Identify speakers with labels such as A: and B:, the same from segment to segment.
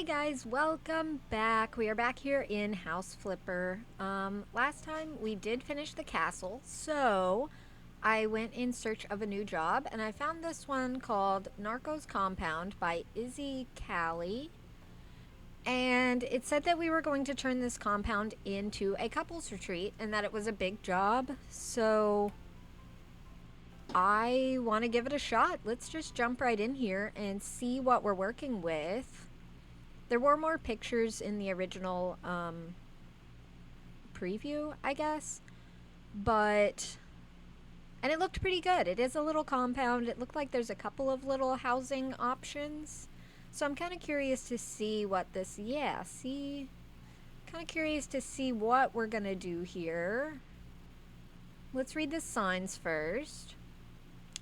A: Hey guys, welcome back. We are back here in House Flipper. Last time we did finish the castle, so I went in search of a new job and I found this one called Narcos Compound by Izzy Callie. And it said that we were going to turn this compound into a couples retreat and that it was a big job. So I want to give it a shot. Let's just jump right in here and see what we're working with. There were more pictures in the original preview, I guess, but and it looked pretty good. It is a little compound. It looked like there's a couple of little housing options. So I'm kind of curious to see what this, kind of curious to see what we're going to do here. Let's read the signs first.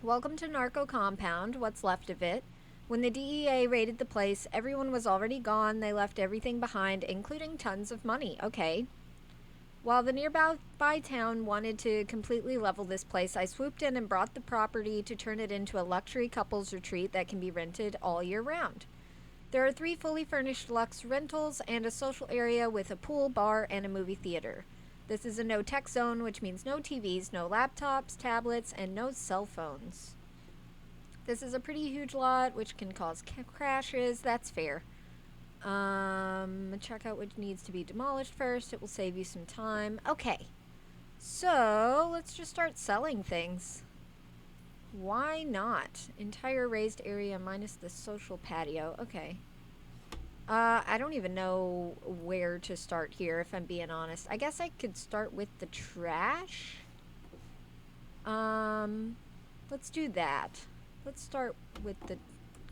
A: Welcome to Narco Compound, what's left of it. When the DEA raided the place, everyone was already gone. They left everything behind, including tons of money. Okay. While the nearby town wanted to completely level this place, I swooped in and brought the property to turn it into a luxury couples retreat that can be rented all year round. There are 3 fully furnished luxe rentals and a social area with a pool, bar, and a movie theater. This is a no-tech zone, which means no TVs, no laptops, tablets, and no cell phones. This is a pretty huge lot, which can cause crashes. That's fair. Check out what needs to be demolished first. It will save you some time. Okay. So, let's just start selling things. Why not? Entire raised area minus the social patio. Okay. I don't even know where to start here, if I'm being honest. I guess I could start with the trash. Let's do that. Let's start with the...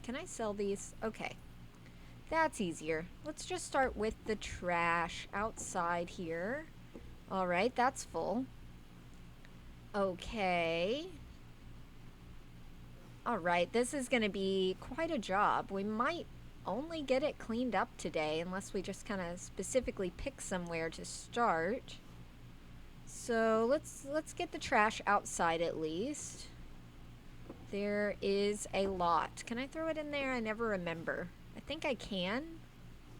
A: Can I sell these? Okay. That's easier. Let's just start with the trash outside here. Alright, that's full. Okay. Alright, this is going to be quite a job. We might only get it cleaned up today unless we just kind of specifically pick somewhere to start. So let's get the trash outside at least. There is a lot. Can I throw it in there? I never remember. I think I can.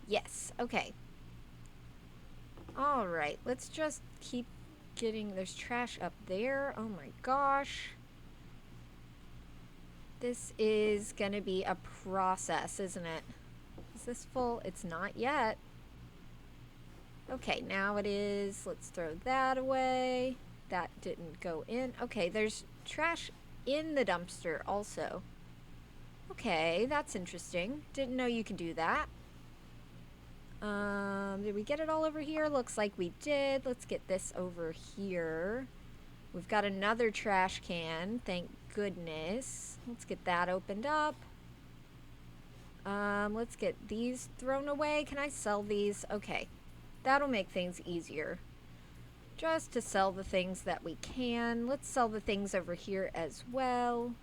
A: Yes. Okay. Alright. Let's just keep getting... There's trash up there. Oh my gosh. This is going to be a process, isn't it? Is this full? It's not yet. Okay, now it is. Let's throw that away. That didn't go in. Okay, there's trash in the dumpster also. Okay, that's interesting. Didn't know you could do that. Did we get it all over here? Looks like we did. Let's get this over here. We've got another trash can, thank goodness. Let's get that opened up. Let's get these thrown away. Can I sell these? Okay, that'll make things easier. Just to sell the things that we can. Let's sell the things over here as well.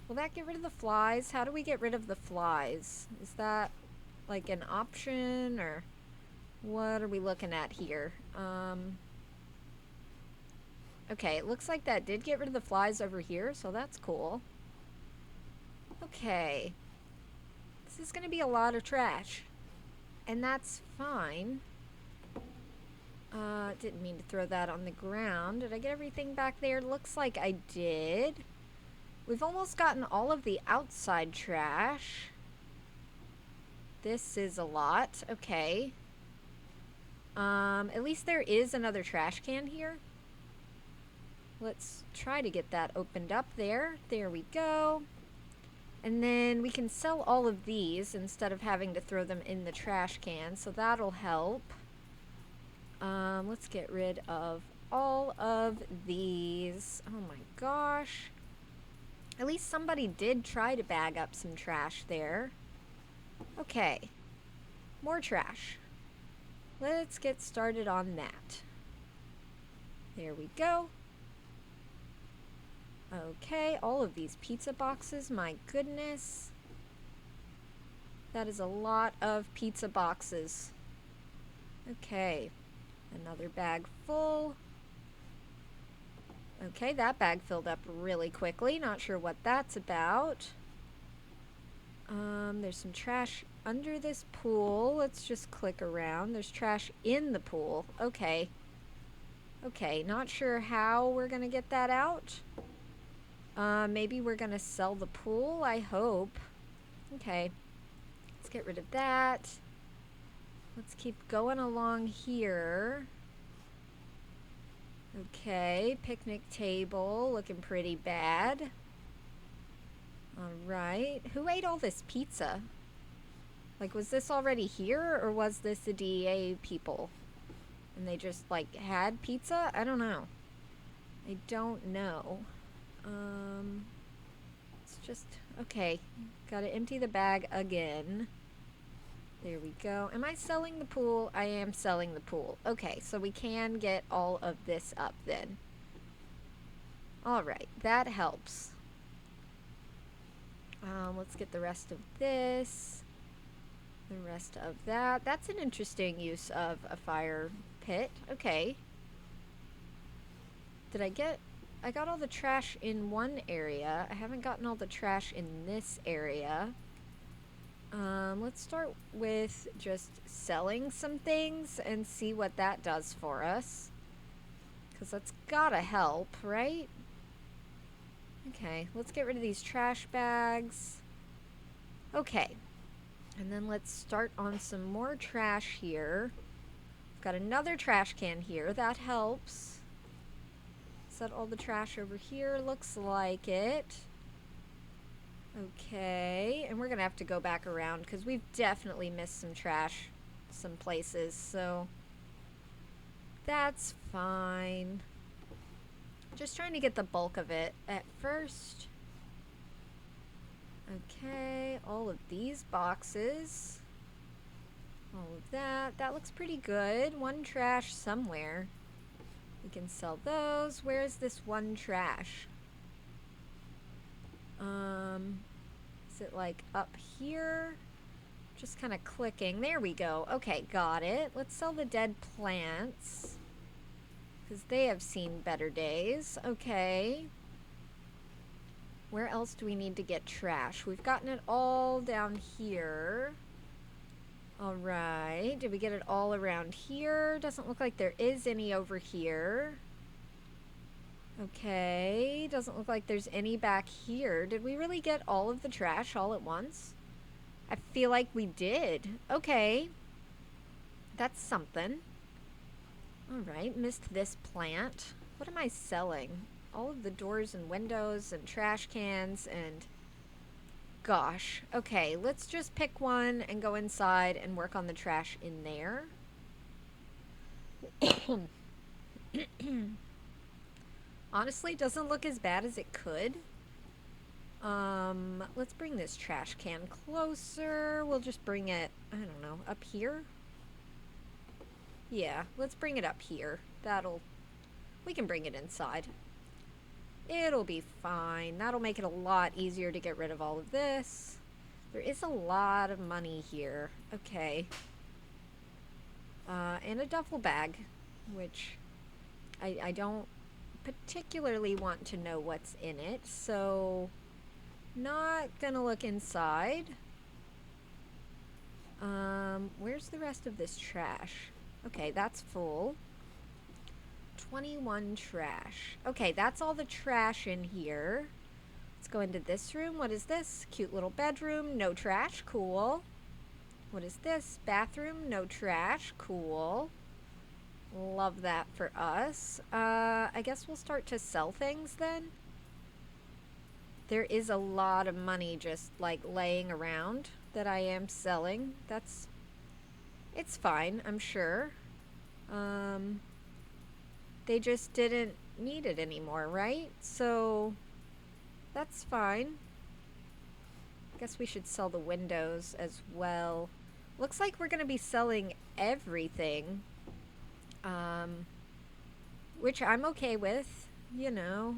A: Will that get rid of the flies? How do we get rid of the flies? Is that like an option, or what are we looking at here? Okay, it looks like that did get rid of the flies over here, so that's cool. Okay. This is going to be a lot of trash, and that's fine. Didn't mean to throw that on the ground. Did I get everything back there? Looks like I did. We've almost gotten all of the outside trash. This is a lot. Okay. At least there is another trash can here. Let's try to get that opened up there. There we go. And then we can sell all of these instead of having to throw them in the trash can, so that'll help. Let's get rid of all of these. Oh my gosh. At least somebody did try to bag up some trash there. Okay. More trash. Let's get started on that. There we go. Okay, all of these pizza boxes, my goodness. That is a lot of pizza boxes. Okay, another bag full. Okay, that bag filled up really quickly. Not sure what that's about. There's some trash under this pool. Let's just click around. There's trash in the pool. Okay. Okay, not sure how we're gonna get that out. Maybe we're gonna sell the pool, I hope. Okay. Let's get rid of that. Let's keep going along here. Okay, picnic table looking pretty bad. All right. Who ate all this pizza? Like, was this already here, or was this the DEA people? And they just, like, had pizza? I don't know. I don't know. It's just, okay. Gotta empty the bag again. There we go. Am I selling the pool? I am selling the pool. Okay, so we can get all of this up then. All right, that helps. Let's get the rest of this. The rest of that. That's an interesting use of a fire pit. Okay. I got all the trash in one area. I haven't gotten all the trash in this area. Let's start with just selling some things and see what that does for us. Because that's gotta help, right? Okay, let's get rid of these trash bags. Okay. And then let's start on some more trash here. Got another trash can here. That helps. Set all the trash over here. Looks like it. Okay. And we're going to have to go back around because we've definitely missed some trash some places. So that's fine. Just trying to get the bulk of it at first. Okay, all of these boxes. All of that. That looks pretty good. One trash somewhere. We can sell those. Where's this one trash? Is it like up here? Just kind of clicking. There we go. Okay, got it. Let's sell the dead plants. Because they have seen better days. Okay. Where else do we need to get trash? We've gotten it all down here. All right. Did we get it all around here? Doesn't look like there is any over here. Okay. Doesn't look like there's any back here. Did we really get all of the trash all at once? I feel like we did. Okay. That's something. All right. Missed this plant. What am I selling? All of the doors and windows and trash cans and... Gosh. Okay, let's just pick one and go inside and work on the trash in there. Honestly, doesn't look as bad as it could. Let's bring this trash can closer. We'll just bring it, I don't know, up here? Yeah, let's bring it up here. We can bring it inside. It'll be fine. That'll make it a lot easier to get rid of all of this. There is a lot of money here. Okay. And a duffel bag, which I don't particularly want to know what's in it, so not gonna look inside. Where's the rest of this trash? Okay, that's full. 21 trash. Okay, that's all the trash in here. Let's go into this room. What is this? Cute little bedroom. No trash. Cool. What is this? Bathroom. No trash. Cool. Love that for us. I guess we'll start to sell things then. There is a lot of money just like laying around that I am selling. It's fine, I'm sure. They just didn't need it anymore, right? So that's fine. I guess we should sell the windows as well. Looks like we're going to be selling everything, which I'm okay with, you know.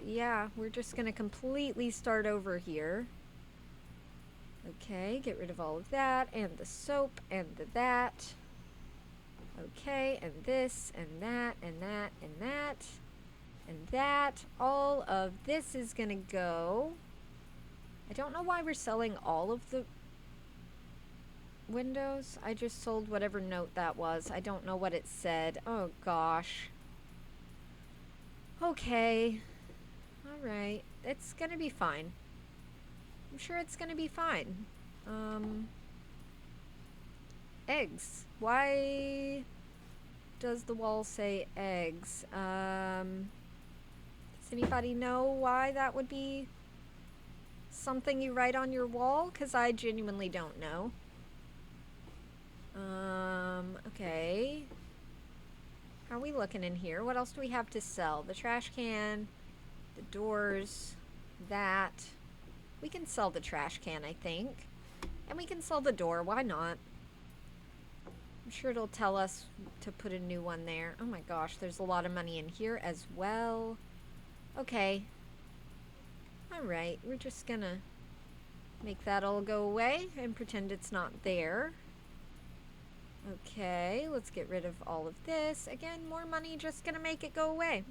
A: Yeah, we're just going to completely start over here. Okay, get rid of all of that, and the soap, and that. Okay, and this, and that, and that, and that, and that. All of this is gonna go. I don't know why we're selling all of the windows. I just sold whatever note that was. I don't know what it said. Oh gosh. Okay. Alright. It's gonna be fine. I'm sure it's gonna be fine. Eggs. Why does the wall say eggs? Does anybody know why that would be something you write on your wall? Because I genuinely don't know. Okay. How are we looking in here? What else do we have to sell? The trash can, the doors, that. We can sell the trash can, I think. And we can sell the door. Why not? I'm sure it'll tell us to put a new one there. Oh my gosh, there's a lot of money in here as well. Okay. Alright, we're just gonna make that all go away and pretend it's not there. Okay, let's get rid of all of this. Again, more money, just gonna make it go away.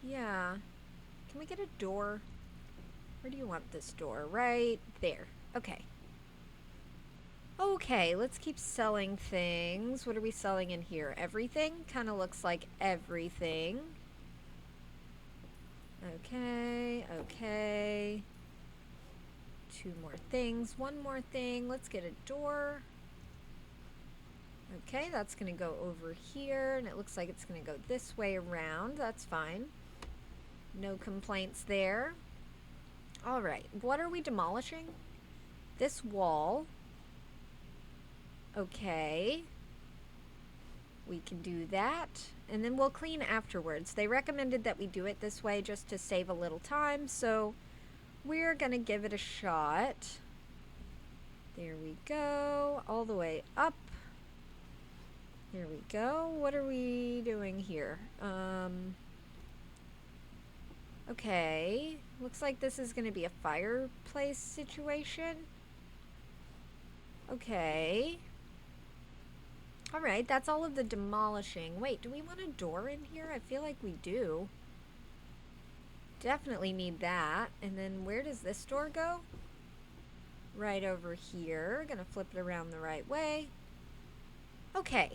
A: Yeah. Can we get a door? Where do you want this door? Right there. Okay. Okay, let's keep selling things. What are we selling in here? Everything? Kind of looks like everything. Okay, okay. Two more things. One more thing. Let's get a door. Okay, that's going to go over here, and it looks like it's going to go this way around. That's fine. No complaints there. All right, what are we demolishing? This wall. Okay. We can do that, and then we'll clean afterwards. They recommended that we do it this way just to save a little time, so we're going to give it a shot. There we go. All the way up. There we go. What are we doing here? Okay. Looks like this is going to be a fireplace situation. Okay. Alright, that's all of the demolishing. Wait, do we want a door in here? I feel like we do. Definitely need that. And then where does this door go? Right over here. Gonna flip it around the right way. Okay.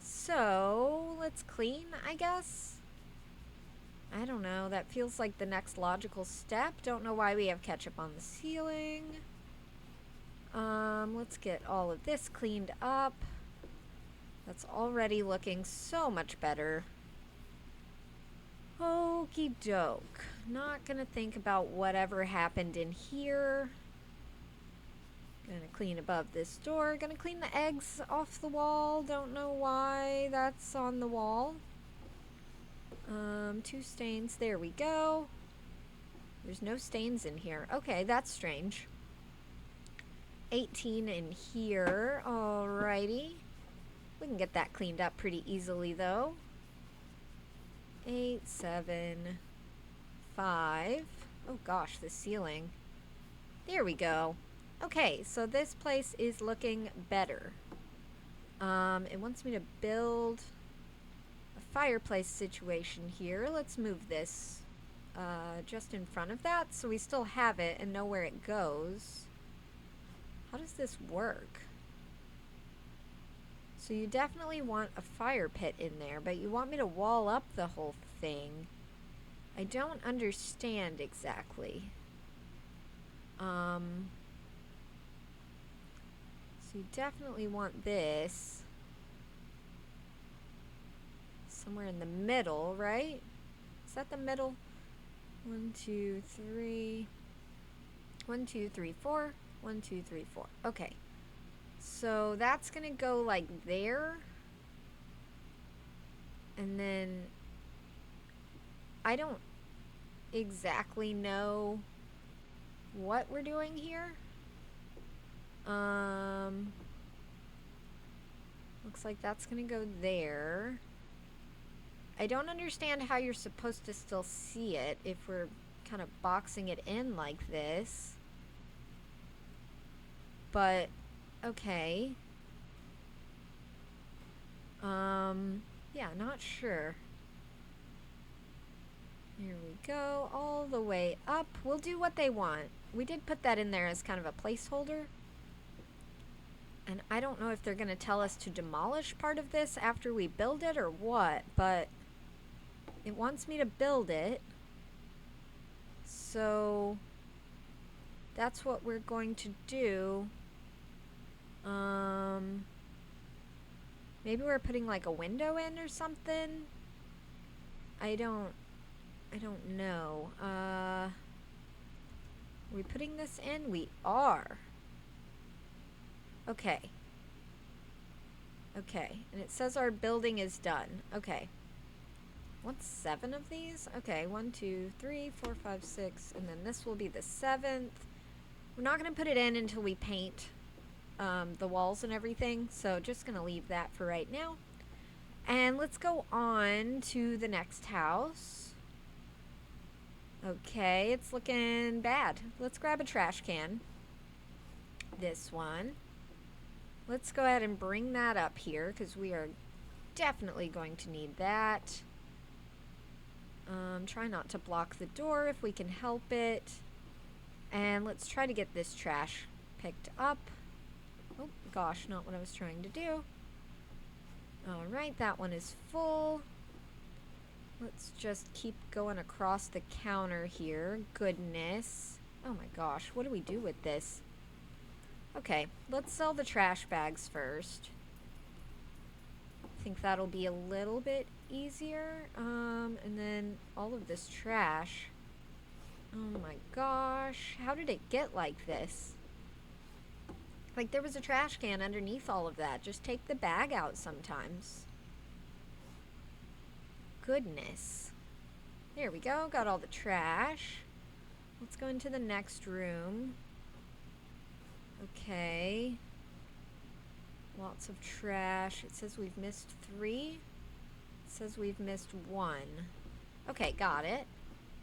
A: So, let's clean, I guess. I don't know. That feels like the next logical step. Don't know why we have ketchup on the ceiling. Let's get all of this cleaned up. That's already looking so much better. Okie doke. Not gonna think about whatever happened in here. Gonna clean above this door. Gonna clean the eggs off the wall. Don't know why that's on the wall. Two stains. There we go. There's no stains in here. Okay, that's strange. 18 in here. Alrighty. We can get that cleaned up pretty easily, though. 8, 7, 5. Oh gosh, the ceiling. There we go. Okay, so this place is looking better. It wants me to build a fireplace situation here. Let's move this just in front of that so we still have it and know where it goes. How does this work? So you definitely want a fire pit in there, but you want me to wall up the whole thing. I don't understand exactly. So you definitely want this somewhere in the middle, right? Is that the middle? 1, 2, 3. 1, 2, 3, 4. 1, 2, 3, 4. Okay. So that's gonna go like there. And then I don't exactly know what we're doing here. Looks like that's gonna go there. I don't understand how you're supposed to still see it if we're kind of boxing it in like this. But okay. Yeah, not sure. Here we go, all the way up. We'll do what they want. We did put that in there as kind of a placeholder. And I don't know if they're going to tell us to demolish part of this after we build it or what, but it wants me to build it. So that's what we're going to do. Maybe we're putting like a window in or something. I don't know. Are we putting this in? We are. Okay. Okay, and it says our building is done. Okay. What's 7 of these? Okay, 1, 2, 3, 4, 5, 6, and then this will be the 7th. We're not going to put it in until we paint the walls and everything, so just going to leave that for right now. And let's go on to the next house. Okay, it's looking bad. Let's grab a trash can. This one. Let's go ahead and bring that up here because we are definitely going to need that. Try not to block the door if we can help it. And let's try to get this trash picked up. Oh gosh, not what I was trying to do. Alright, that one is full. Let's just keep going across the counter here. Goodness. Oh my gosh, what do we do with this? Okay, let's sell the trash bags first. I think that'll be a little bit easier. And then all of this trash. Oh my gosh, how did it get like this? Like there was a trash can underneath all of that. Just take the bag out sometimes. Goodness. There we go, got all the trash. Let's go into the next room. Okay. Lots of trash. It says we've missed 3. It says we've missed 1. Okay, got it.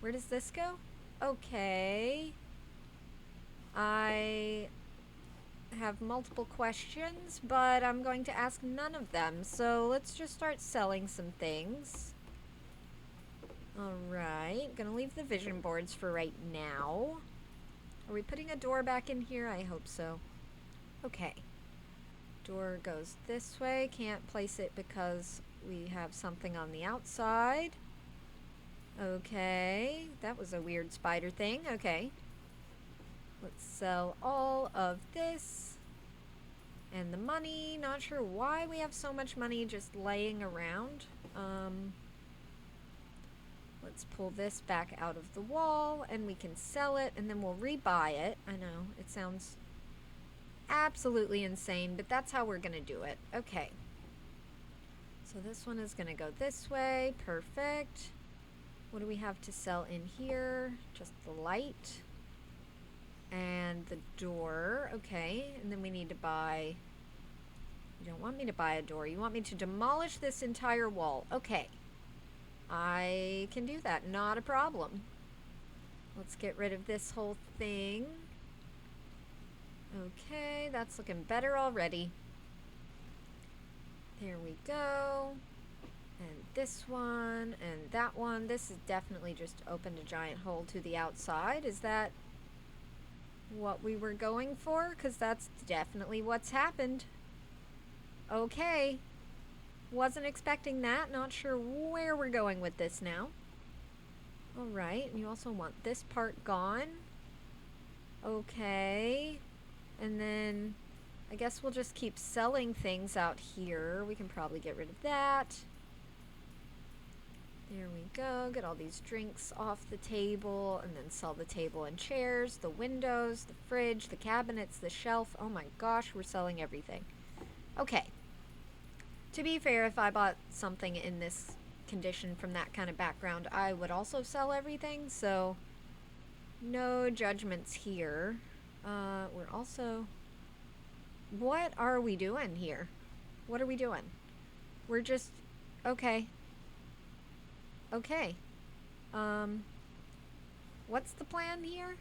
A: Where does this go? Okay. I have multiple questions, but I'm going to ask none of them. So let's just start selling some things. Alright, gonna leave the vision boards for right now. Are we putting a door back in here? I hope so. Okay. Door goes this way. Can't place it because we have something on the outside. Okay. That was a weird spider thing. Okay. Let's sell all of this. And the money. Not sure why we have so much money just laying around. Let's pull this back out of the wall and we can sell it and then we'll rebuy it. I know, it sounds absolutely insane, but that's how we're gonna do it. Okay. So this one is gonna go this way. Perfect. What do we have to sell in here? Just the light and the door. Okay, and then we need to buy... You don't want me to buy a door. You want me to demolish this entire wall. Okay. I can do that, not a problem. Let's get rid of this whole thing. Okay, that's looking better already. There we go. And this one, and that one. This has definitely just opened a giant hole to the outside. Is that what we were going for? Because that's definitely what's happened. Okay. Wasn't expecting that. Not sure where we're going with this now. Alright, and you also want this part gone. Okay. And then I guess we'll just keep selling things out here. We can probably get rid of that. There we go. Get all these drinks off the table and then sell the table and chairs, the windows, the fridge, the cabinets, the shelf. Oh my gosh, we're selling everything. Okay. To be fair, if I bought something in this condition from that kind of background, I would also sell everything, so no judgments here. We're also... What are we doing here? What are we doing? We're just... Okay. Okay. What's the plan here?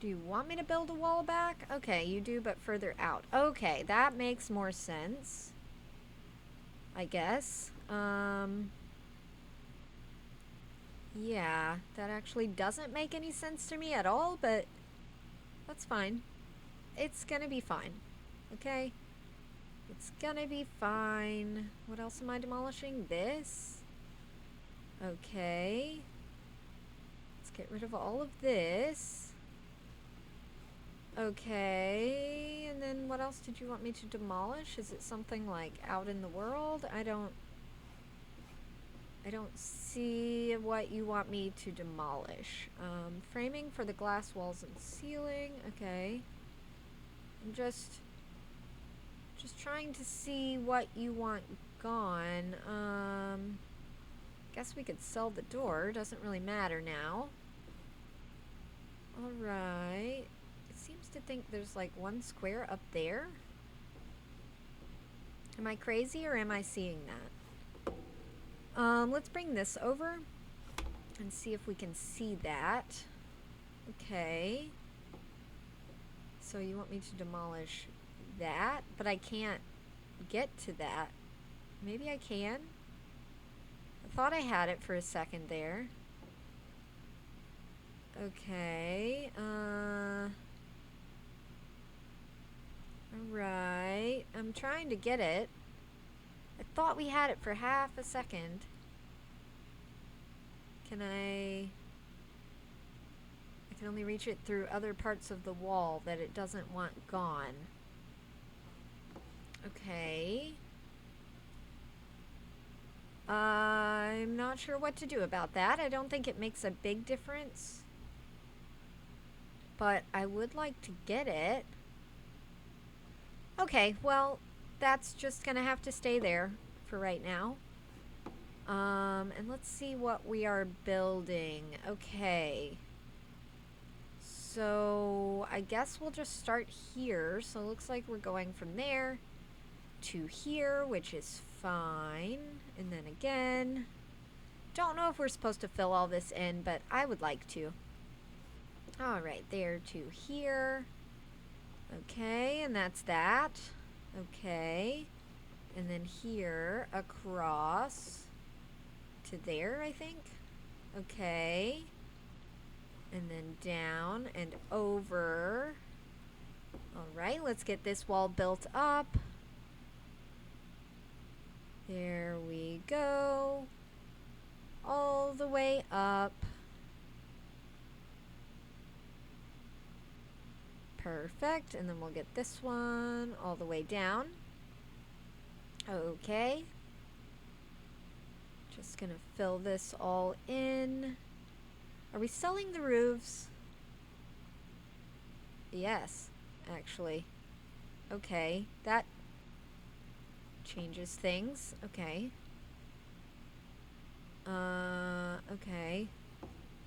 A: Do you want me to build a wall back? Okay, you do, but further out. Okay, that makes more sense. I guess. Yeah, that actually doesn't make any sense to me at all, but that's fine. It's gonna be fine. Okay? It's gonna be fine. What else am I demolishing? This? Okay. Let's get rid of all of this. Okay, and then what else did you want me to demolish? Is it something like out in the world? I don't see what you want me to demolish. Framing for the glass walls and ceiling. Okay. I'm just trying to see what you want gone. Guess we could sell the door. Doesn't really matter now. Alright. It seems to think there's like one square up there. Am I crazy or am I seeing that? Let's bring this over and see if we can see that. Okay. So you want me to demolish that, but I can't get to that. Maybe I can? I thought I had it for a second there. Okay, alright. I'm trying to get it. I thought we had it for half a second. I can only reach it through other parts of the wall that it doesn't want gone. Okay. I'm not sure what to do about that. I don't think it makes a big difference. But I would like to get it. Okay, well, that's just gonna have to stay there for right now. And let's see what we are building. Okay. So I guess we'll just start here. So it looks like we're going from there to here, which is fine. And then again, don't know if we're supposed to fill all this in, but I would like to. All right, there to here. Okay, and that's that. Okay. And then here across to there, I think. Okay. And then down and over. All right, let's get this wall built up. There we go. All the way up. Perfect. And then we'll get this one all the way down. Okay. Just gonna fill this all in. Are we selling the roofs? Yes, actually. Okay, that changes things. Okay. Okay.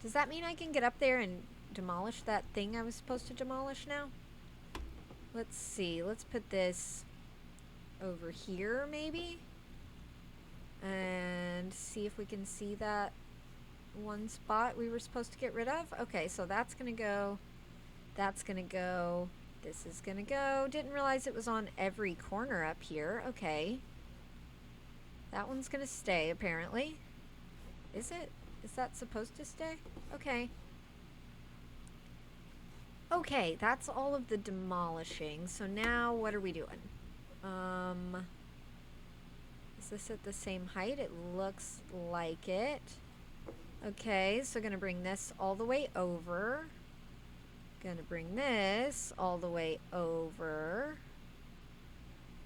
A: Does that mean I can get up there and demolish that thing I was supposed to demolish now? Let's see. Let's put this over here, maybe? And see if we can see that one spot we were supposed to get rid of. Okay, so that's gonna go. That's gonna go. This is gonna go. Didn't realize it was on every corner up here. Okay. That one's gonna stay, apparently. Is it? Is that supposed to stay? Okay. Okay, that's all of the demolishing. So now what are we doing? Is this at the same height? It looks like it. Okay, so gonna bring this all the way over. Gonna bring this all the way over.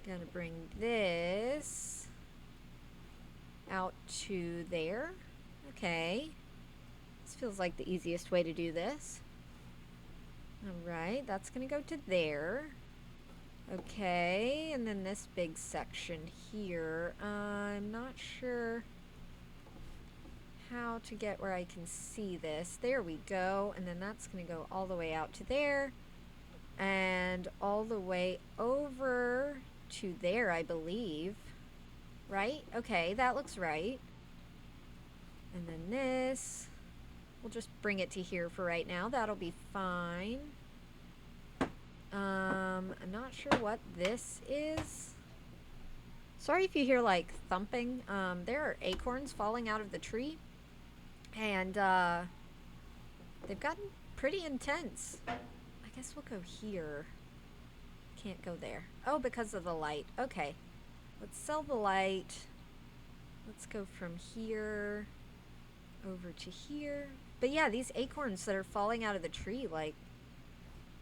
A: Gonna bring this out to there. Okay. This feels like the easiest way to do this. Alright, that's gonna go to there. Okay, and then this big section here. I'm not sure how to get where I can see this. There we go. And then that's going to go all the way out to there. And all the way over to there, I believe. Right? Okay, that looks right. And then this. We'll just bring it to here for right now. That'll be fine. I'm not sure what this is. Sorry if you hear like thumping. There are acorns falling out of the tree. And they've gotten pretty intense. I guess we'll go here. Can't go there. Oh, because of the light. Okay. Let's sell the light. Let's go from here over to here. But yeah, these acorns that are falling out of the tree, like,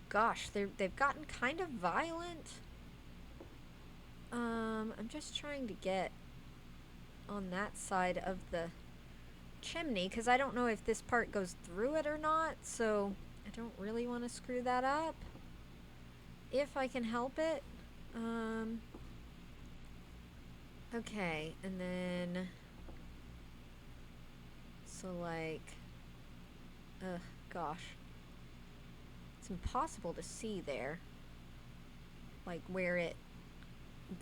A: gosh, they've gotten kind of violent. I'm just trying to get on that side of the chimney because I don't know if this part goes through it or not, so I don't really want to screw that up if I can help it. Okay, and then so like gosh, it's impossible to see there, like where it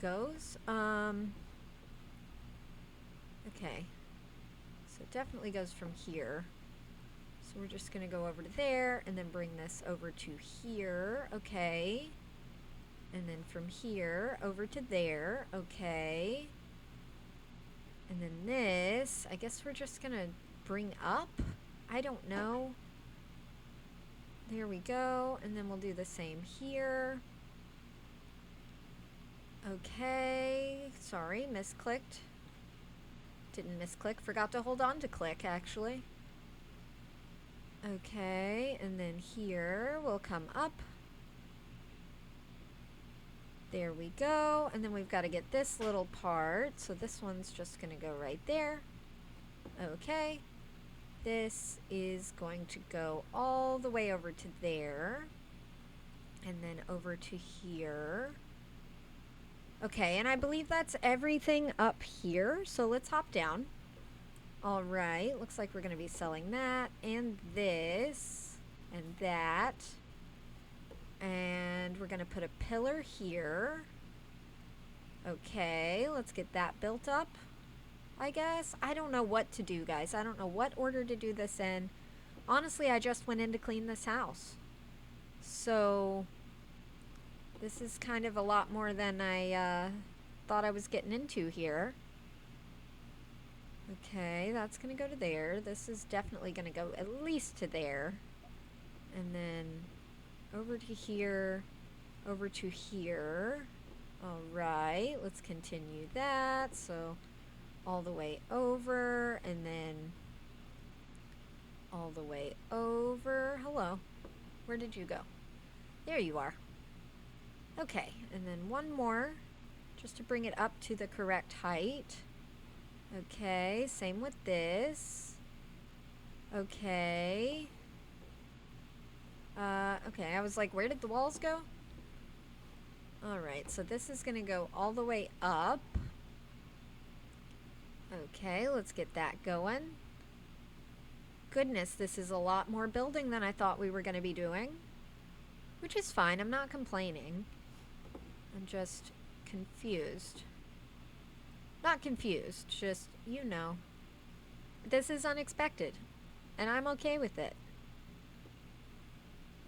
A: goes. Okay, so it definitely goes from here. So we're just gonna go over to there and then bring this over to here. Okay, and then from here over to there. Okay, and then this, I guess we're just gonna bring up. I don't know. There we go, and then we'll do the same here. Okay, sorry, misclicked. Didn't misclick, forgot to hold on to click actually. Okay, and then here we'll come up. There we go, and then we've got to get this little part, so this one's just going to go right there. Okay, this is going to go all the way over to there, and then over to here. Okay, and I believe that's everything up here, so let's hop down. All right, looks like we're going to be selling that, and this, and that. And we're going to put a pillar here. Okay, let's get that built up, I guess. I don't know what to do, guys. I don't know what order to do this in. Honestly, I just went in to clean this house. So this is kind of a lot more than I thought I was getting into here. Okay, that's going to go to there. This is definitely going to go at least to there. And then over to here, over to here. All right, let's continue that. So all the way over, and then all the way over. Hello, where did you go? There you are. Okay, and then one more, just to bring it up to the correct height. Okay, same with this. Okay. Okay, I was like, where did the walls go? Alright, so this is going to go all the way up. Okay, let's get that going. Goodness, this is a lot more building than I thought we were going to be doing. Which is fine, I'm not complaining. I'm just confused. Not confused, just, you know. This is unexpected, and I'm okay with it.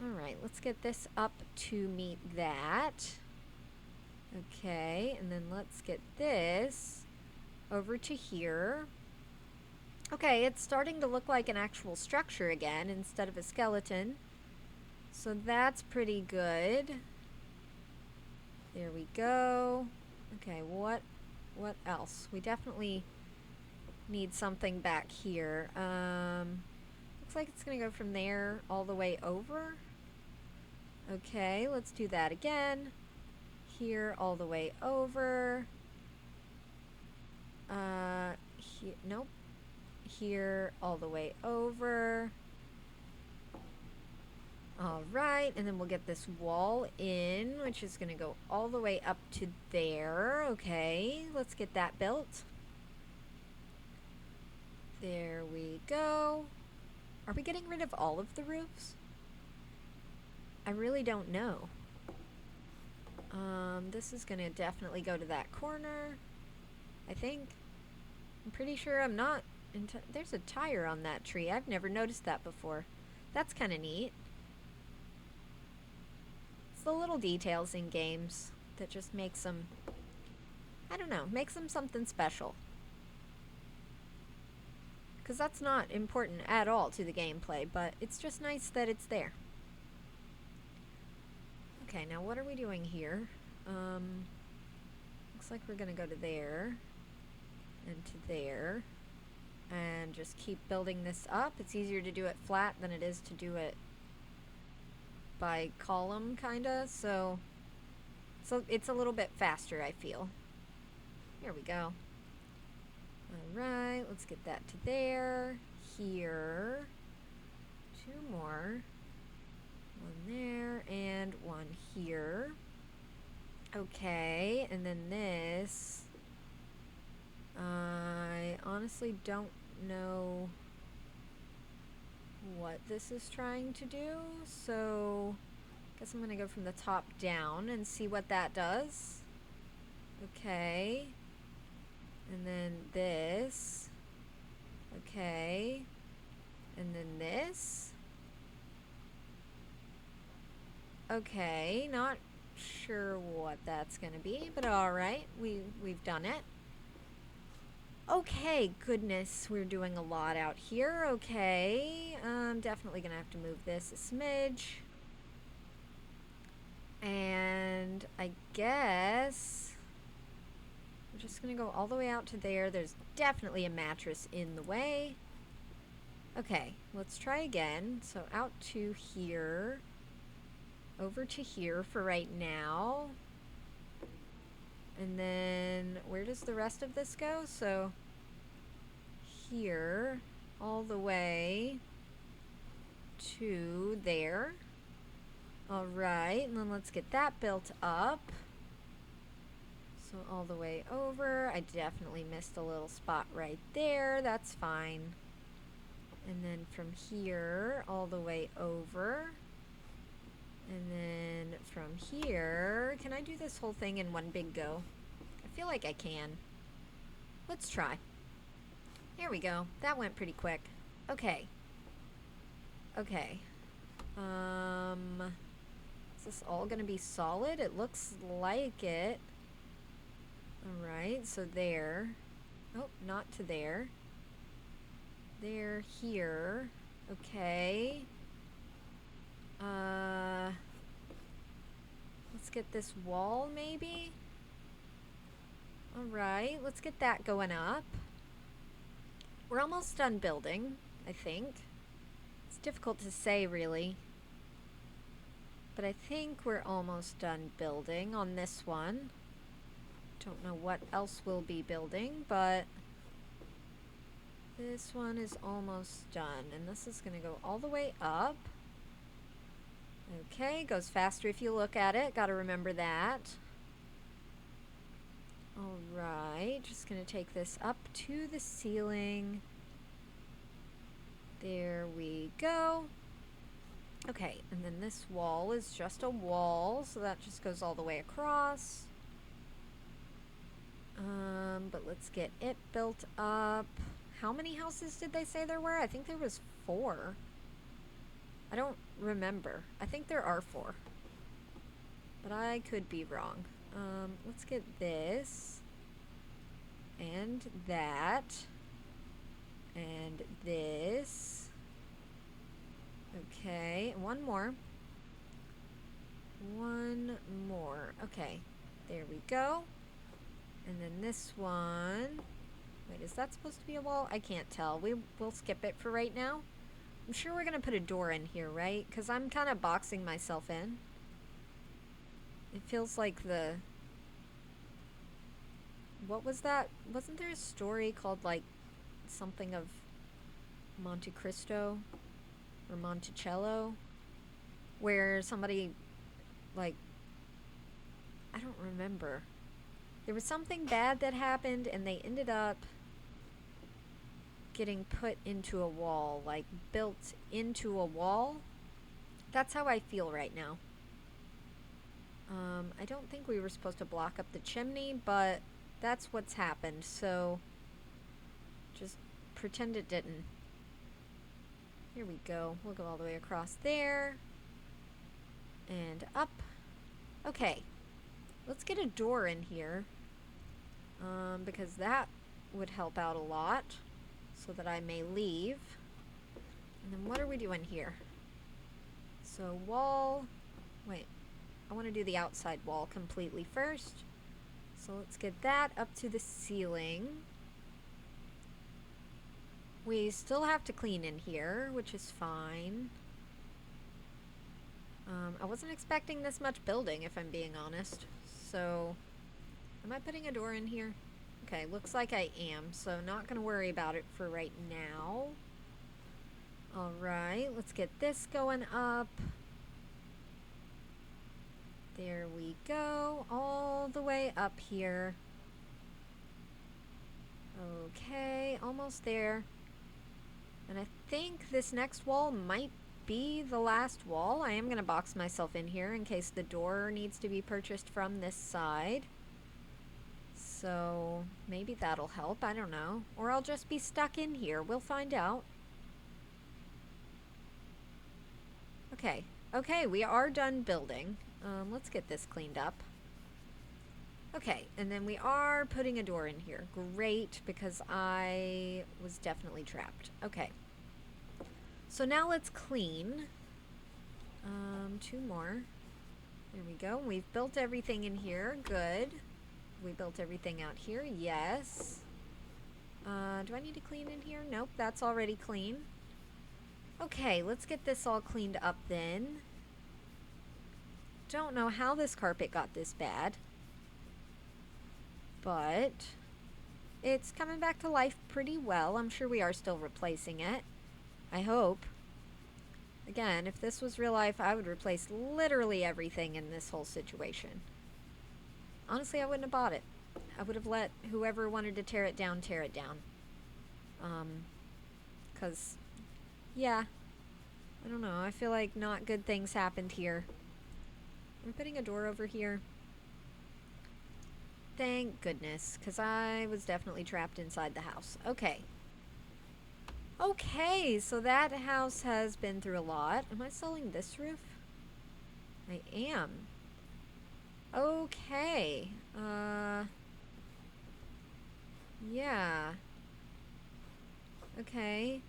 A: Alright, let's get this up to meet that. Okay, and then let's get this over to here. Okay, it's starting to look like an actual structure again instead of a skeleton. So that's pretty good. There we go. Okay, what else? We definitely need something back here. Looks like it's gonna go from there all the way over. Okay, let's do that again. Here all the way over. Here, nope. Here all the way over. All right, and then we'll get this wall in, which is going to go all the way up to there. Okay, let's get that built. There we go. Are we getting rid of all of the roofs? I really don't know. This is going to definitely go to that corner, I think. I'm pretty sure I'm not. There's a tire on that tree. I've never noticed that before. That's kind of neat. It's the little details in games that just makes them, I don't know, makes them something special. because that's not important at all to the gameplay, but it's just nice that it's there. Okay, now what are we doing here? Looks like we're gonna go to there and to there and just keep building this up. It's easier to do it flat than it is to do it by column, kinda, so it's a little bit faster, I feel. Here we go. Alright, let's get that to there. Here. 2 more. 1 there, and 1 here. Okay, and then this. I honestly don't know what this is trying to do, so I guess I'm gonna go from the top down and see what that does. Okay. And then this. Okay. And then this. Okay, not sure what that's gonna be, but alright, we've done it. Okay, goodness, we're doing a lot out here. Okay, I'm definitely gonna have to move this a smidge. And I guess we're just gonna go all the way out to there. There's definitely a mattress in the way. Okay, let's try again. So out to here, over to here for right now. And then where does the rest of this go? So here, all the way to there. All right, and then let's get that built up. So all the way over. I definitely missed a little spot right there. That's fine. And then from here, all the way over. And then from here, can I do this whole thing in one big go? I feel like I can. Let's try. Here we go. That went pretty quick. Okay. Okay. Is this all gonna be solid? It looks like it. Alright, so there. Oh, not to there. There, here. Okay. Let's get this wall, maybe? Alright, let's get that going up. We're almost done building, I think. It's difficult to say, really. But I think we're almost done building on this one. Don't know what else we'll be building, but this one is almost done. And this is going to go all the way up. Okay, goes faster if you look at it. Gotta remember that. Alright, just gonna take this up to the ceiling. There we go. Okay, and then this wall is just a wall, so that just goes all the way across. But let's get it built up. How many houses did they say there were? I think there was 4. I don't remember. I think there are 4. But I could be wrong. Let's get this. And that. And this. Okay, one more. One more. Okay, there we go. And then this one. Wait, is that supposed to be a wall? I can't tell. We'll skip it for right now. I'm sure we're gonna put a door in here, right? Because I'm kind of boxing myself in. It feels like the... What was that? Wasn't there a story called, like, something of Monte Cristo? Or Monticello? Where somebody, like... I don't remember. There was something bad that happened, and they ended up getting put into a wall, like built into a wall. That's how I feel right now. I don't think we were supposed to block up the chimney, but that's what's happened, so just pretend it didn't. Here we go. We'll go all the way across there and up. Okay, let's get a door in here, because that would help out a lot. so that I may leave. And then what are we doing here? So wall, wait, I want to do the outside wall completely first. So let's get that up to the ceiling. We still have to clean in here, which is fine. I wasn't expecting this much building, if I'm being honest. So, am I putting a door in here? Okay, looks like I am, so not gonna worry about it for right now. Alright, let's get this going up. There we go, all the way up here. Okay, almost there. And I think this next wall might be the last wall. I am going to box myself in here in case the door needs to be purchased from this side. So maybe that'll help, I don't know. Or I'll just be stuck in here, we'll find out. Okay, okay, we are done building. Let's get this cleaned up. Okay, and then we are putting a door in here. Great, because I was definitely trapped. Okay. So now let's clean. 2 more. There we go. We've built everything in here. Good. We built everything out here. Yes. Do I need to clean in here? Nope, that's already clean. Okay, let's get this all cleaned up then. Don't know how this carpet got this bad, but it's coming back to life pretty well. I'm sure we are still replacing it. I hope. Again, if this was real life, I would replace literally everything in this whole situation. Honestly, I wouldn't have bought it. I would have let whoever wanted to tear it down, tear it down. 'Cause, yeah, I don't know. I feel like not good things happened here. I'm putting a door over here. Thank goodness, because I was definitely trapped inside the house. Okay. Okay, so that house has been through a lot. Am I selling this roof? I am. Okay. Yeah. Okay.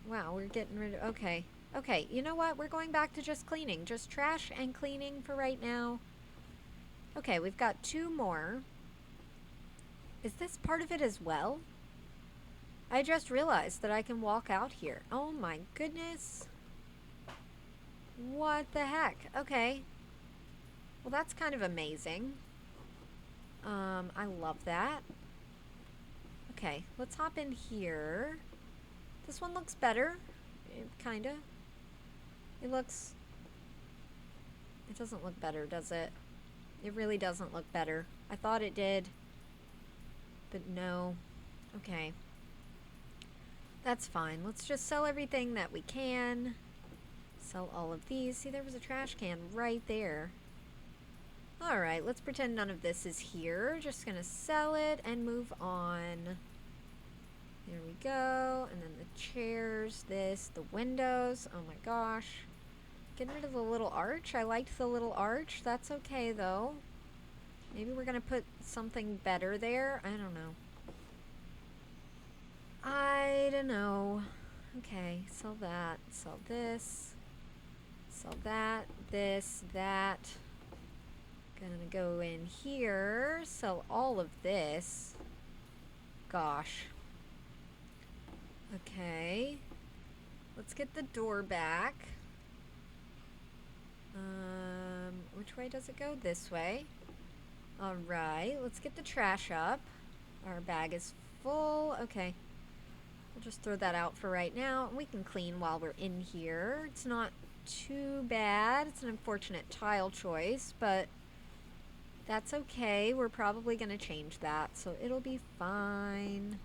A: Wow, we're getting rid of... Okay. Okay, you know what? We're going back to just cleaning. Just trash and cleaning for right now. Okay, we've got 2 more. Is this part of it as well? I just realized that I can walk out here. Oh my goodness. What the heck? Okay. Well, that's kind of amazing. I love that. Okay, let's hop in here. This one looks better. Kinda. It looks... It doesn't look better, does it? It really doesn't look better. I thought it did. But no. Okay. That's fine. Let's just sell everything that we can. Sell all of these. See, there was a trash can right there. Alright, let's pretend none of this is here. Just gonna sell it and move on. There we go. And then the chairs, this, the windows. Oh my gosh. Getting rid of the little arch. I liked the little arch. That's okay, though. Maybe we're gonna put something better there. I don't know. I don't know. Okay, sell that. Sell this. Sell that. This. That. Gonna go in here. Sell all of this. Gosh. Okay. Let's get the door back. Which way does it go? This way. Alright, let's get the trash up. Our bag is full. Okay. We'll just throw that out for right now. We can clean while we're in here. It's not too bad. It's an unfortunate tile choice, but that's okay. We're probably going to change that, so it'll be fine.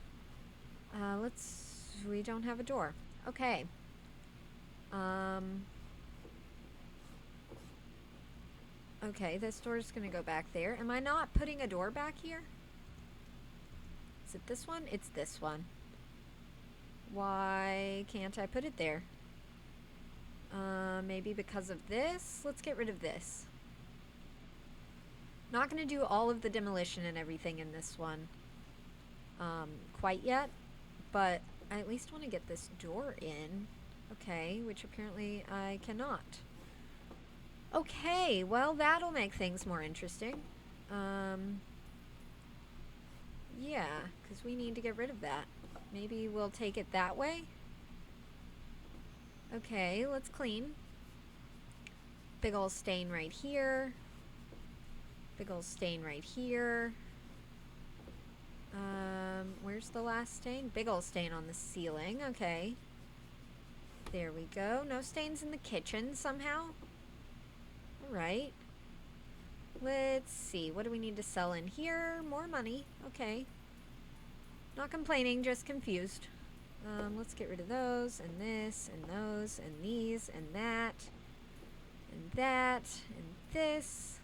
A: We don't have a door. Okay. Okay, this door's going to go back there. Am I not putting a door back here? Is it this one? It's this one. Why can't I put it there? Maybe because of this? Let's get rid of this. Not going to do all of the demolition and everything in this one. quite yet, but I at least want to get this door in. Okay, which apparently I cannot. Okay, well, that'll make things more interesting. Yeah, because we need to get rid of that. Maybe we'll take it that way. Okay, let's clean. Big ol' stain right here. Big ol' stain right here. Where's the last stain? Big ol' stain on the ceiling. Okay. There we go. No stains in the kitchen somehow. Alright. Let's see. What do we need to sell in here? More money. Okay. Not complaining, just confused. Let's get rid of those, and this, and those, and these, and that, and that, and this,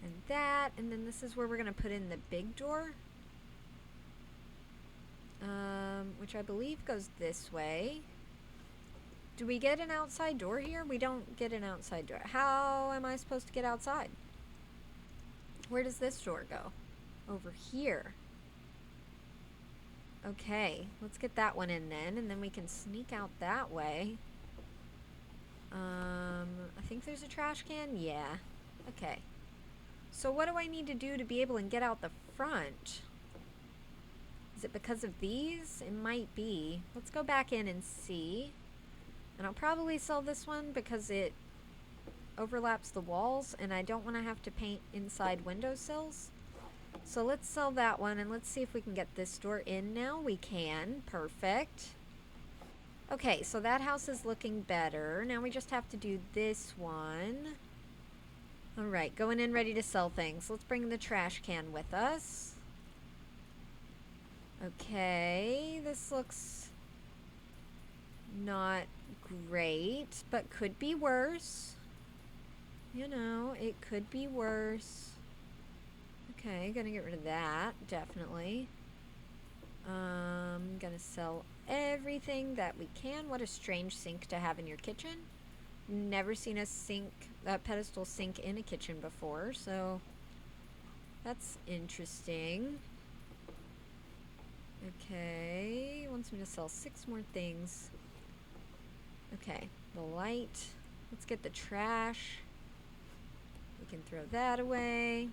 A: and that, and then this is where we're going to put in the big door, which I believe goes this way. Do we get an outside door here? We don't get an outside door. How am I supposed to get outside? Where does this door go? Over here. Okay, let's get that one in then, and then we can sneak out that way. I think there's a trash can? Yeah. Okay. So what do I need to do to be able to get out the front? Is it because of these? It might be. Let's go back in and see. And I'll probably sell this one because it overlaps the walls, and I don't want to have to paint inside windowsills. So let's sell that one, and let's see if we can get this door in now. We can. Perfect. Okay, so that house is looking better. Now we just have to do this one. Alright, going in ready to sell things. Let's bring the trash can with us. Okay, this looks not great, but could be worse. You know, it could be worse. Okay, gonna get rid of that, definitely. Gonna sell everything that we can. What a strange sink to have in your kitchen. Never seen a pedestal sink in a kitchen before, so that's interesting. Okay, wants me to sell 6 more things. Okay, the light. Let's get the trash. We can throw that away.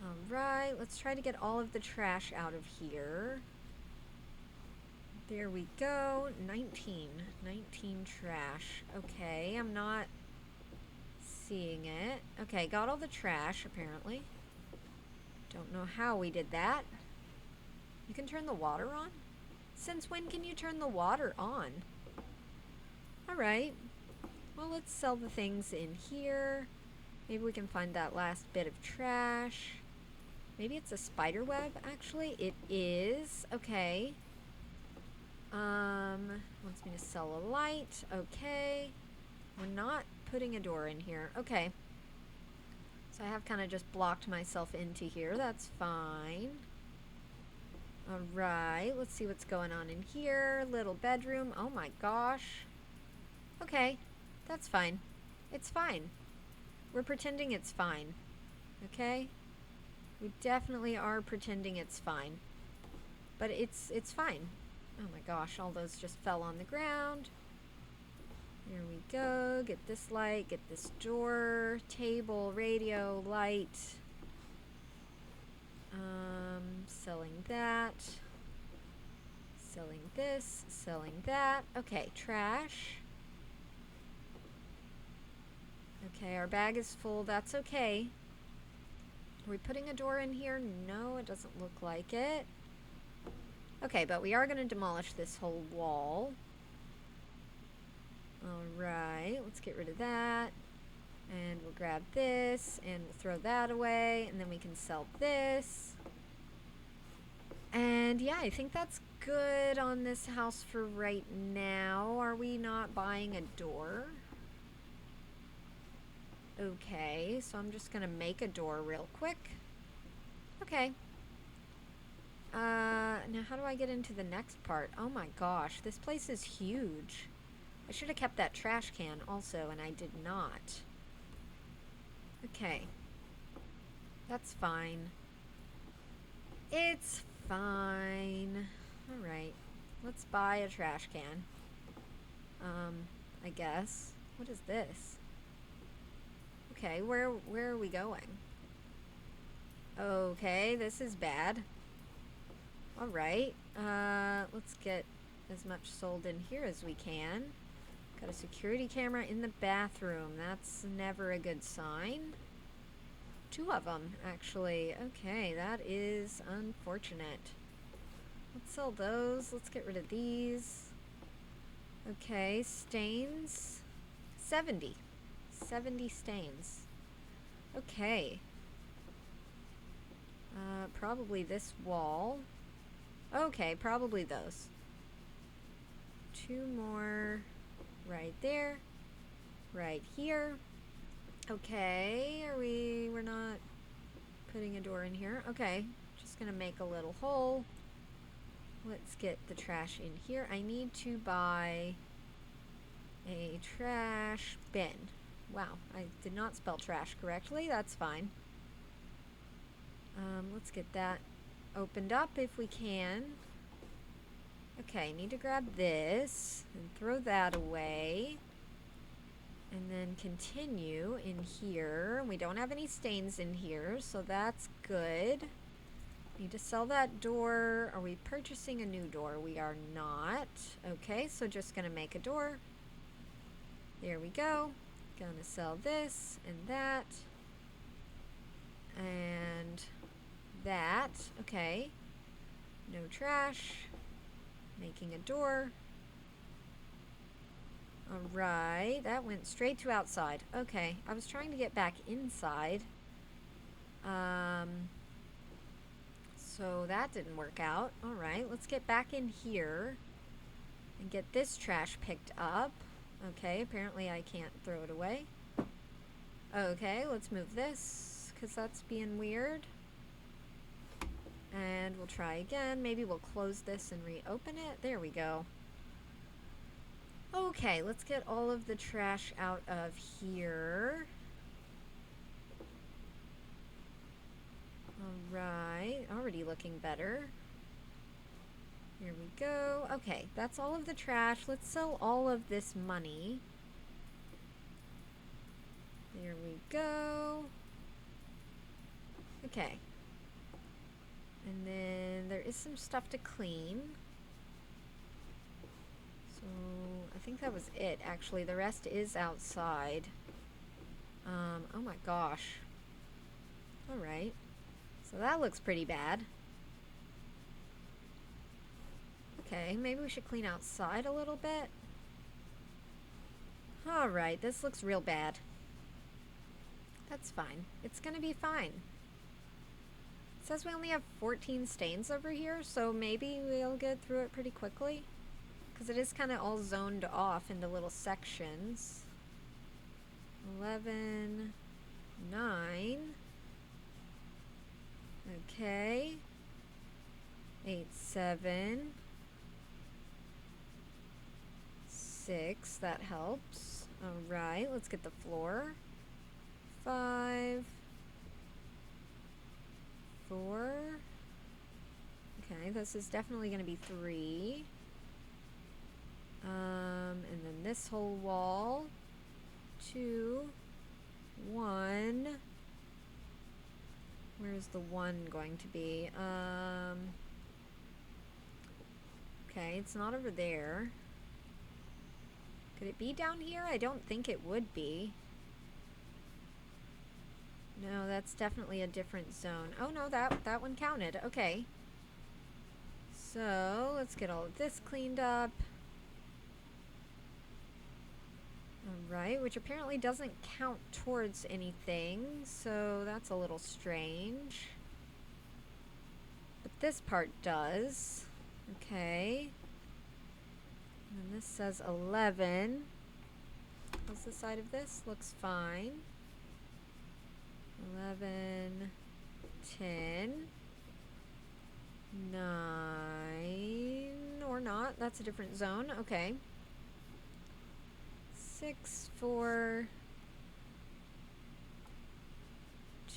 A: Alright, let's try to get all of the trash out of here. There we go. 19 trash. Okay, I'm not seeing it. Okay, got all the trash, apparently. Don't know how we did that. You can turn the water on? Since when can you turn the water on? Alright. Well, let's sell the things in here. Maybe we can find that last bit of trash. Maybe it's a spider web, actually. It is. Okay. Wants me to sell a light. Okay. We're not putting a door in here. Okay. So I have kind of just blocked myself into here. That's fine. Alright. Let's see what's going on in here. Little bedroom. Oh my gosh. Okay. That's fine. It's fine. We're pretending it's fine. Okay? We definitely are pretending it's fine. But it's fine. Oh my gosh, all those just fell on the ground. Here we go. Get this light, get this door, table, radio, light. Selling that. Selling this, selling that. Okay, trash. Okay, our bag is full. That's okay. Are we putting a door in here? No, it doesn't look like it. Okay, but we are going to demolish this whole wall. Alright, let's get rid of that. And we'll grab this, and we'll throw that away, and then we can sell this. And yeah, I think that's good on this house for right now. Are we not buying a door? Okay, so I'm just gonna make a door real quick. Okay. Now how do I get into the next part? Oh my gosh, this place is huge. I should have kept that trash can also, and I did not. Okay. That's fine. It's fine. All right. Let's buy a trash can. I guess. What is this? Okay, where are we going? Okay, this is bad. All right. Let's get as much sold in here as we can. Got a security camera in the bathroom. That's never a good sign. 2 of them, actually. Okay, that is unfortunate. Let's sell those. Let's get rid of these. Okay, stains. 70. 70 stains. Okay. Probably this wall. Okay, probably those. 2 more right there. Right here. Okay, we're not putting a door in here. Okay, just gonna make a little hole. Let's get the trash in here. I need to buy a trash bin. Wow, I did not spell trash correctly. That's fine. Let's get that opened up if we can. Okay, need to grab this and throw that away. And then continue in here. We don't have any stains in here, so that's good. Need to sell that door. Are we purchasing a new door? We are not. Okay, so just gonna make a door. There we go. Gonna sell this and that. And that. Okay. No trash. Making a door. Alright, that went straight to outside. Okay, I was trying to get back inside. So that didn't work out. Alright, let's get back in here and get this trash picked up. Okay, apparently I can't throw it away. Okay, let's move this, because that's being weird. And we'll try again. Maybe we'll close this and reopen it. There we go. Okay, let's get all of the trash out of here. Alright, already looking better. Here we go. Okay, that's all of the trash. Let's sell all of this money. There we go. Okay. And then there is some stuff to clean. So I think that was it, actually. The rest is outside. Oh my gosh. Alright. So that looks pretty bad. Okay, maybe we should clean outside a little bit. Alright, this looks real bad. That's fine. It's gonna be fine. It says we only have 14 stains over here, so maybe we'll get through it pretty quickly. Because it is kind of all zoned off into little sections. 11, 9. Okay. 8, 7. 6, that helps. Alright, let's get the floor. 5. 4. Okay, this is definitely going to be 3. And then this whole wall. 2. 1. Where's the 1 going to be? Okay, it's not over there. Could it be down here? I don't think it would be. No, that's definitely a different zone. Oh no, that one counted. Okay. So, let's get all of this cleaned up. Alright, which apparently doesn't count towards anything, so that's a little strange. But this part does. Okay. And this says 11. How's the side of this? Looks fine. 11, 10, 9, or not. That's a different zone. Okay. 6, 4,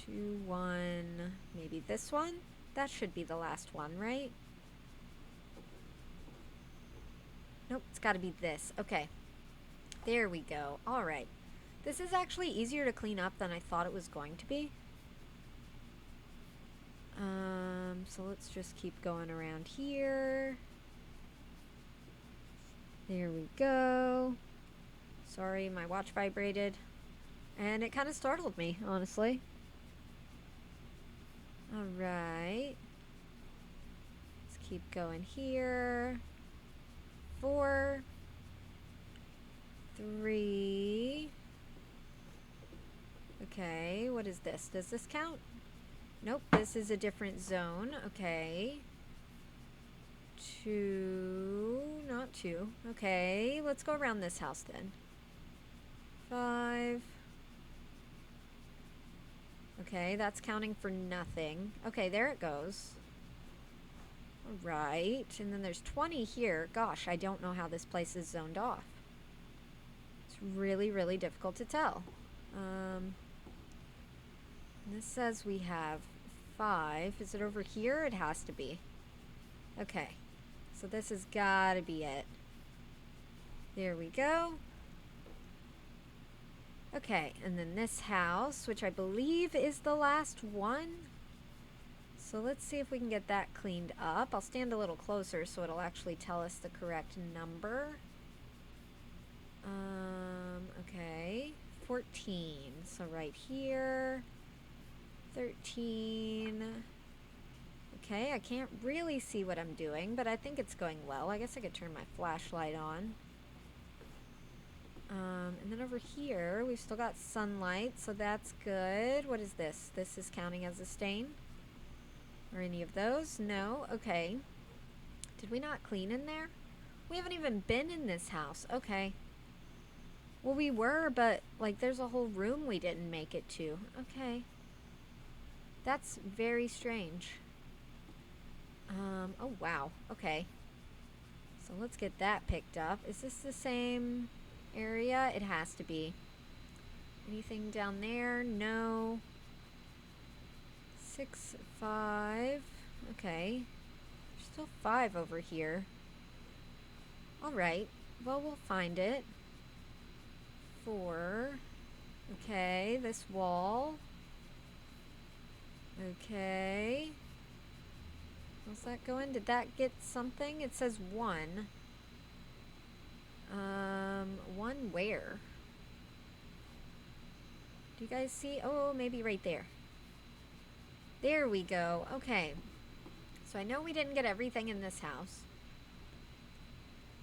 A: 2, 1. Maybe this one? That should be the last one, right? Nope, it's got to be this. Okay. There we go. All right. This is actually easier to clean up than I thought it was going to be. So let's just keep going around here. There we go. Sorry, my watch vibrated. And it kind of startled me, honestly. All right. Let's keep going here. 4, 3. Okay, what is this? Does this count? Nope, this is a different zone. Okay. 2, not 2. Okay, let's go around this house then. 5. Okay, that's counting for nothing. Okay, there it goes. All right, and then there's 20 here. Gosh, I don't know how this place is zoned off. It's really, really difficult to tell. This says we have 5. Is it over here? It has to be. Okay, so this has got to be it. There we go. Okay, and then this house, which I believe is the last one. So let's see if we can get that cleaned up. I'll stand a little closer so it'll actually tell us the correct number. Okay, 14. So right here, 13. Okay, I can't really see what I'm doing, but I think it's going well. I guess I could turn my flashlight on. And then over here, we've still got sunlight, so that's good. What is this? This is counting as a stain? Or any of those? No? Okay. Did we not clean in there? We haven't even been in this house. Okay. Well, we were, but, like, there's a whole room we didn't make it to. Okay. That's very strange. Oh, wow. Okay. So let's get that picked up. Is this the same area? It has to be. Anything down there? No. 6, 5. Okay. There's still 5 over here. Alright. Well, we'll find it. 4. Okay. This wall. Okay. How's that going? Did that get something? It says 1. 1 where? Do you guys see? Oh, maybe right there. There we go. Okay. So I know we didn't get everything in this house.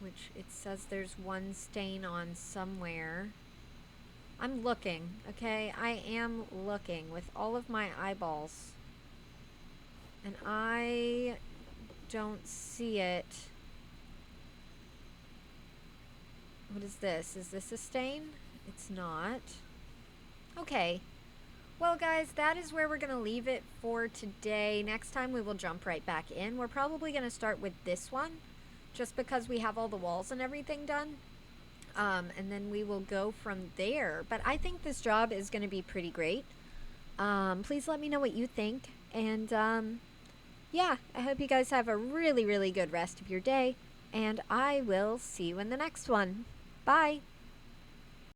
A: Which it says there's 1 stain on somewhere. I'm looking, okay? I am looking with all of my eyeballs. And I don't see it. What is this? Is this a stain? It's not. Okay. Well, guys, that is where we're going to leave it for today. Next time we will jump right back in. We're probably going to start with this one, just because we have all the walls and everything done. And then we will go from there. But I think this job is going to be pretty great. Please let me know what you think. And yeah, I hope you guys have a really, really good rest of your day. And I will see you in the next one. Bye.